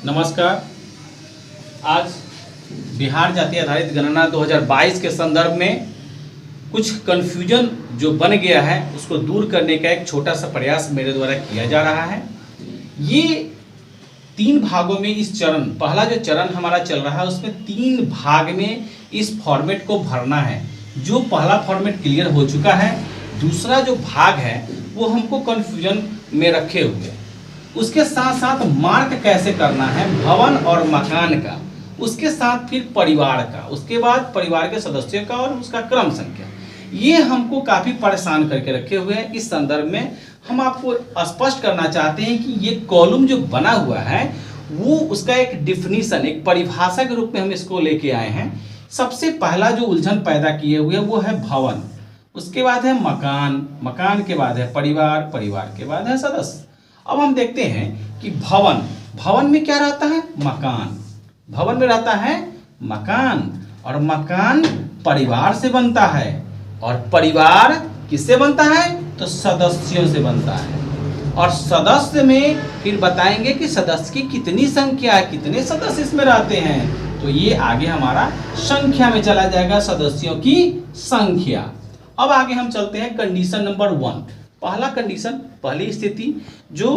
नमस्कार। आज बिहार जाति आधारित गणना 2022 के संदर्भ में कुछ कन्फ्यूजन जो बन गया है उसको दूर करने का एक छोटा सा प्रयास मेरे द्वारा किया जा रहा है। ये 3 भागों में इस चरण, पहला जो चरण हमारा चल रहा है उसमें 3 भाग में इस फॉर्मेट को भरना है। जो पहला फॉर्मेट क्लियर हो चुका है, दूसरा जो भाग है वो हमको कन्फ्यूजन में रखे हुए, उसके साथ साथ मार्क कैसे करना है भवन और मकान का, उसके साथ फिर परिवार का, उसके बाद परिवार के सदस्यों का और उसका क्रम संख्या, ये हमको काफ़ी परेशान करके रखे हुए हैं। इस संदर्भ में हम आपको स्पष्ट करना चाहते हैं कि ये कॉलम जो बना हुआ है वो उसका एक डिफिनीशन, एक परिभाषा के रूप में हम इसको लेके आए हैं। सबसे पहला जो उलझन पैदा किए हुए वो है भवन, उसके बाद है मकान, मकान के बाद है परिवार, परिवार के बाद है सदस्य। अब हम देखते हैं कि भवन, भवन में क्या रहता है? मकान। भवन में रहता है मकान, और मकान परिवार से बनता है, और परिवार किससे बनता है? तो सदस्यों से बनता है। और सदस्य में फिर बताएंगे कि सदस्य की कितनी संख्या है, कितने सदस्य इसमें रहते हैं, तो ये आगे हमारा संख्या में चला जाएगा, सदस्यों की संख्या। अब आगे हम चलते हैं कंडीशन नंबर 1। पहला कंडीशन, पहली स्थिति जो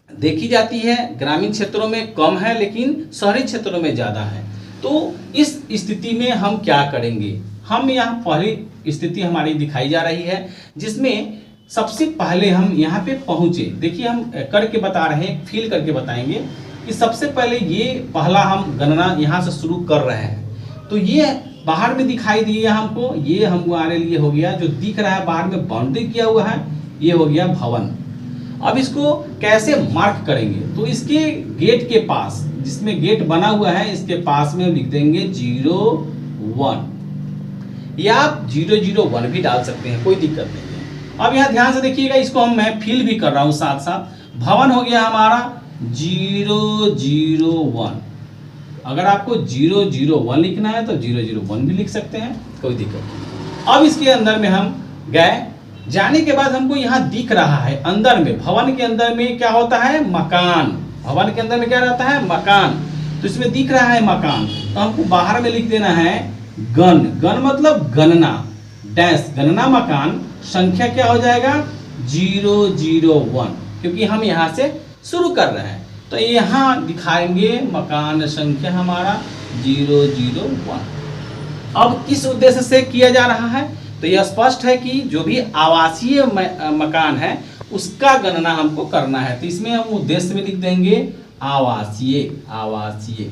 देखी जाती है ग्रामीण क्षेत्रों में कम है लेकिन शहरी क्षेत्रों में ज़्यादा है। तो इस स्थिति में हम क्या करेंगे? हम यहाँ पहली स्थिति हमारी दिखाई जा रही है जिसमें सबसे पहले हम यहाँ पे पहुँचे। देखिए हम करके बता रहे हैं, फील करके बताएंगे कि सबसे पहले ये पहला हम गणना यहाँ से शुरू कर रहे हैं। तो ये बाहर में दिखाई दिया हमको, ये हमारे लिए हो गया जो दिख रहा है बाहर में बाउंड्री किया हुआ है, ये हो गया भवन। अब इसको कैसे मार्क करेंगे? तो इसके गेट के पास, जिसमें गेट बना हुआ है इसके पास में लिख देंगे 01, या आप 001 भी डाल सकते हैं, कोई दिक्कत नहीं है। अब यहाँ ध्यान से देखिएगा, इसको मैं फिल भी कर रहा हूँ साथ साथ। भवन हो गया हमारा 001। अगर आपको 001 लिखना है तो 001 भी लिख सकते हैं, कोई दिक्कत नहीं। अब इसके अंदर में हम गए, जाने के बाद हमको यहाँ दिख रहा है अंदर में, भवन के अंदर में क्या होता है? मकान। भवन के अंदर में क्या रहता है? मकान। तो इसमें दिख रहा है मकान, तो हमको बाहर में लिख देना है गण। गण मतलब गणना, डैश गणना मकान, संख्या क्या हो जाएगा? 001, क्योंकि हम यहाँ से शुरू कर रहे हैं। तो यहाँ दिखाएंगे मकान संख्या हमारा 001। अब किस उद्देश्य से किया जा रहा है? तो यह स्पष्ट है कि जो भी आवासीय मकान है उसका गणना हमको करना है। तो इसमें हम उद्देश्य में लिख देंगे आवासीय, आवासीय।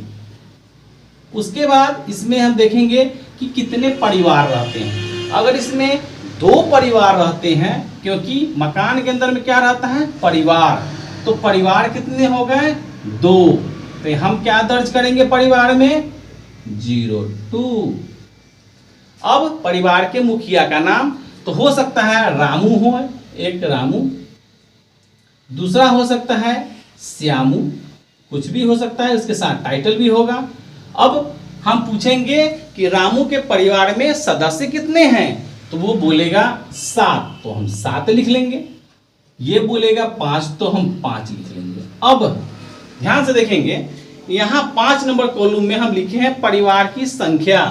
उसके बाद इसमें हम देखेंगे कि कितने परिवार रहते हैं। अगर इसमें 2 परिवार रहते हैं, क्योंकि मकान के अंदर में क्या रहता है? परिवार, तो परिवार कितने हो गए? 2। तो हम क्या दर्ज करेंगे परिवार में? 02। अब परिवार के मुखिया का नाम तो हो सकता है रामू हो, एक रामू, दूसरा हो सकता है श्यामू, कुछ भी हो सकता है, उसके साथ टाइटल भी होगा। अब हम पूछेंगे कि रामू के परिवार में सदस्य कितने हैं, तो वो बोलेगा 7, तो हम 7 लिख लेंगे। ये बोलेगा 5, तो हम 5 लिख लेंगे। अब ध्यान से देखेंगे, यहाँ 5 नंबर कॉलम में हम लिखे हैं परिवार की संख्या।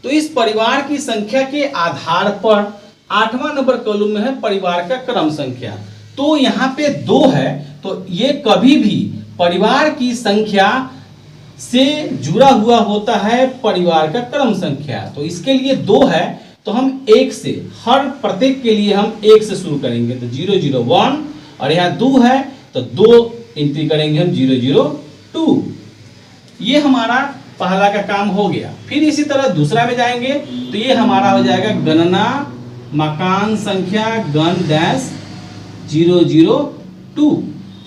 तो इस परिवार की संख्या के आधार पर 8वां नंबर कॉलम में है परिवार का क्रम संख्या। तो यहाँ पे 2 है, तो ये कभी भी परिवार की संख्या से जुड़ा हुआ होता है परिवार का क्रम संख्या। तो इसके लिए 2 है, तो हम 1 से, हर प्रत्येक के लिए हम 1 से शुरू करेंगे। तो 001, और यहाँ 2 है तो 2 एंट्री करेंगे हम 002। ये हमारा पहला का काम हो गया। फिर इसी तरह दूसरा में जाएंगे तो ये हमारा हो जाएगा गणना मकान संख्या गण डैश 002।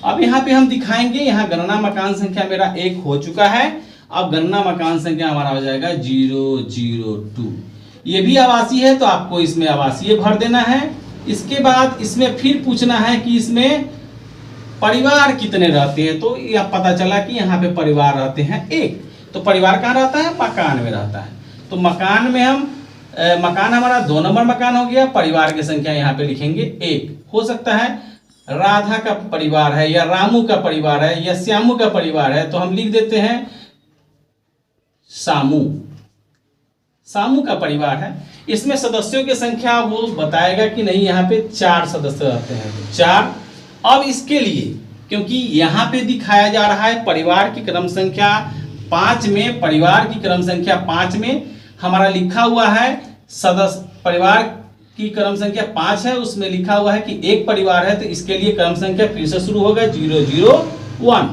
अब यहाँ पे हम दिखाएंगे, यहाँ गणना मकान संख्या मेरा 1 हो चुका है। अब गणना मकान संख्या हमारा हो जाएगा 002। ये भी आवासीय है तो आपको इसमें आवासीय भर देना है। इसके बाद इसमें फिर पूछना है कि इसमें परिवार कितने रहते हैं, तो यह पता चला कि यहाँ पे परिवार रहते हैं 1। तो परिवार कहाँ रहता है? मकान में रहता है। तो मकान में हम मकान हमारा 2 नंबर मकान हो गया, परिवार की संख्या यहाँ पे लिखेंगे 1। हो सकता है राधा का परिवार है या रामू का परिवार है या श्यामू का परिवार है, तो हम लिख देते हैं सामू, सामू का परिवार है। इसमें सदस्यों की संख्या वो बताएगा कि नहीं, यहाँ पे 4 सदस्य रहते हैं, तो 4। अब इसके लिए क्योंकि यहाँ पे दिखाया जा रहा है परिवार की क्रम संख्या 5 में, परिवार की क्रम संख्या 5 में हमारा लिखा हुआ है सदस्य, परिवार की क्रम संख्या 5 है, उसमें लिखा हुआ है कि एक परिवार है, तो इसके लिए क्रम संख्या फिर से शुरू होगा 001।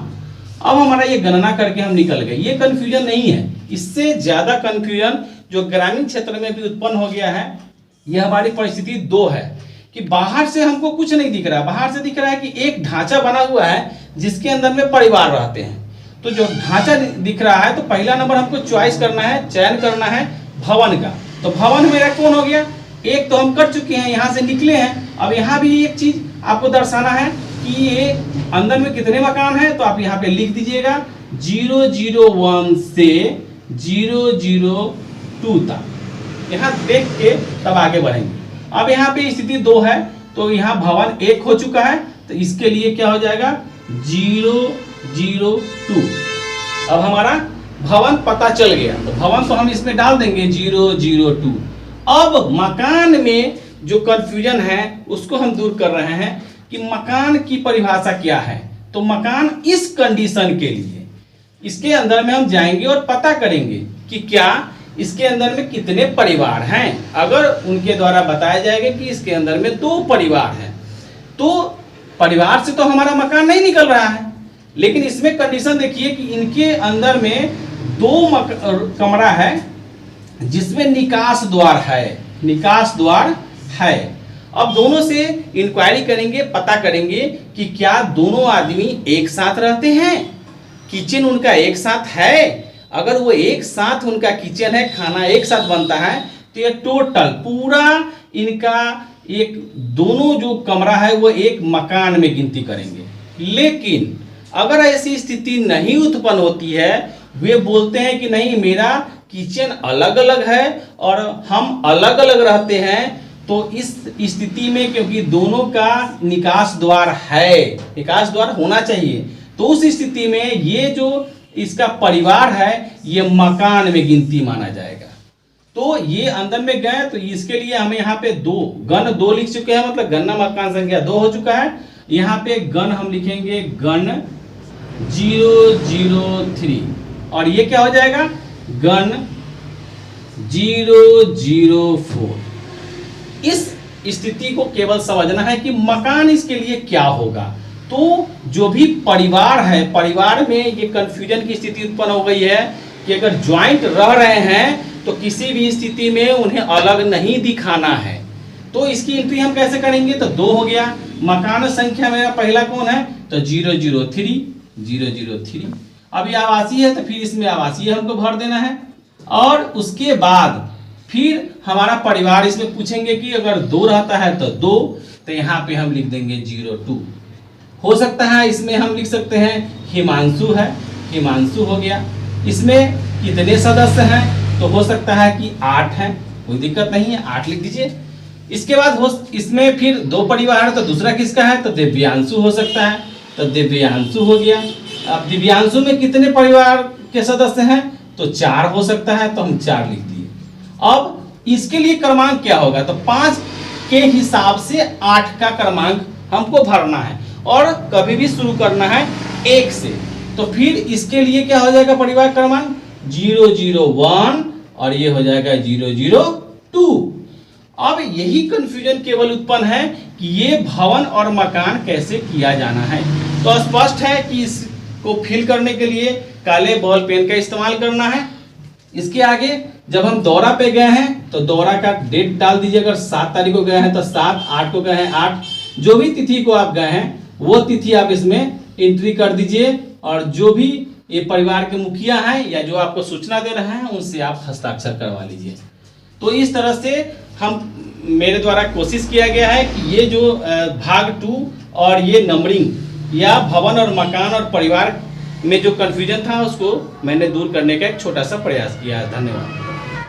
अब हमारा ये गणना करके हम निकल गए, ये कंफ्यूजन नहीं है। इससे ज्यादा कंफ्यूजन जो ग्रामीण क्षेत्र में भी उत्पन्न हो गया है, यह हमारी परिस्थिति 2 है कि बाहर से हमको कुछ नहीं दिख रहा है, बाहर से दिख रहा है कि एक ढांचा बना हुआ है जिसके अंदर में परिवार रहते हैं। तो जो ढांचा दिख रहा है, तो पहला नंबर हमको चॉइस करना है, चयन करना है भवन का। तो भवन मेरा कौन हो गया, एक तो हम कर चुके हैं, यहाँ से निकले हैं। अब यहाँ भी एक चीज आपको दर्शाना है कि ये अंदर में कितने मकान हैं, तो आप यहाँ पे लिख दीजिएगा 001 से 002 तक। यहाँ देख के तब आगे बढ़ेंगे। अब यहाँ पे स्थिति 2 है, तो यहाँ भवन 1 हो चुका है, तो इसके लिए क्या हो जाएगा 002। अब हमारा भवन पता चल गया, तो भवन तो हम इसमें डाल देंगे 002। अब मकान में जो कंफ्यूजन है उसको हम दूर कर रहे हैं कि मकान की परिभाषा क्या है। तो मकान इस कंडीशन के लिए इसके अंदर में हम जाएंगे और पता करेंगे कि क्या इसके अंदर में कितने परिवार हैं। अगर उनके द्वारा बताया जाएगा कि इसके अंदर में 2 परिवार हैं, तो परिवार से तो हमारा मकान नहीं निकल रहा है, लेकिन इसमें कंडीशन देखिए कि इनके अंदर में 2 कमरा है जिसमें निकास द्वार है, निकास द्वार है। अब दोनों से इंक्वायरी करेंगे, पता करेंगे कि क्या दोनों आदमी एक साथ रहते हैं, किचन उनका एक साथ है। अगर वो एक साथ उनका किचन है, खाना एक साथ बनता है, तो ये टोटल पूरा इनका एक दोनों जो कमरा है वो एक मकान में गिनती करेंगे। लेकिन अगर ऐसी स्थिति नहीं उत्पन्न होती है, वे बोलते हैं कि नहीं मेरा किचन अलग अलग है और हम अलग अलग रहते हैं, तो इस स्थिति में क्योंकि दोनों का निकास द्वार है, निकास द्वार होना चाहिए, तो उस स्थिति में ये जो इसका परिवार है ये मकान में गिनती माना जाएगा। तो ये अंदर में गए, तो इसके लिए हमें यहाँ पे 2 गण 2 लिख चुके हैं, मतलब गणना मकान संख्या 2 हो चुका है। यहाँ पे गण हम लिखेंगे गण 003 और ये क्या हो जाएगा गण 004। इस स्थिति को केवल समझना है कि मकान इसके लिए क्या होगा। तो जो भी परिवार है, परिवार में ये कंफ्यूजन की स्थिति उत्पन्न हो गई है कि अगर ज्वाइंट रह रहे हैं तो किसी भी स्थिति में उन्हें अलग नहीं दिखाना है। तो इसकी एंट्री हम कैसे करेंगे, तो 2 हो गया। मकान संख्या मेरा पहला कौन है, तो 003। अब ये आवासीय है तो फिर इसमें आवासीय हमको भर देना है। और उसके बाद फिर हमारा परिवार, इसमें पूछेंगे कि अगर 2 रहता है तो 2, तो यहाँ पे हम लिख देंगे 02। हो सकता है इसमें हम लिख सकते हैं हिमांशु है, हिमांशु हो गया। इसमें कितने सदस्य हैं, तो हो सकता है कि 8 हैं, कोई दिक्कत नहीं है, 8 लिख दीजिए। इसके बाद इसमें फिर 2 परिवार है, तो दूसरा किसका है, तो दिव्यांशु हो सकता है, तो दिव्यांशु हो गया। अब दिव्यांशु में कितने परिवार के सदस्य हैं, तो 4 हो सकता है, तो हम 4 लिख दिए। अब इसके लिए क्रमांक क्या होगा, तो 5 के हिसाब से 8 का क्रमांक हमको भरना है और कभी भी शुरू करना है 1 से। तो फिर इसके लिए क्या हो जाएगा परिवार क्रमांक 001 और ये हो जाएगा 002। अब यही कंफ्यूजन केवल उत्पन्न है कि ये भवन और मकान कैसे किया जाना है। तो स्पष्ट है कि इसको फिल करने के लिए काले बॉल पेन का इस्तेमाल करना है। इसके आगे जब हम दौरा पे गए हैं तो दौरा का डेट डाल दीजिए। अगर 7 तारीख को गए हैं तो 7, 8 को गए हैं 8, जो भी तिथि को आप गए हैं वो तिथि आप इसमें एंट्री कर दीजिए। और जो भी ये परिवार के मुखिया हैं या जो आपको सूचना दे रहे हैं उनसे आप हस्ताक्षर करवा लीजिए। तो इस तरह से मेरे द्वारा कोशिश किया गया है कि ये जो भाग 2 और ये नंबरिंग या भवन और मकान और परिवार में जो कंफ्यूजन था उसको मैंने दूर करने का एक छोटा सा प्रयास किया है। धन्यवाद।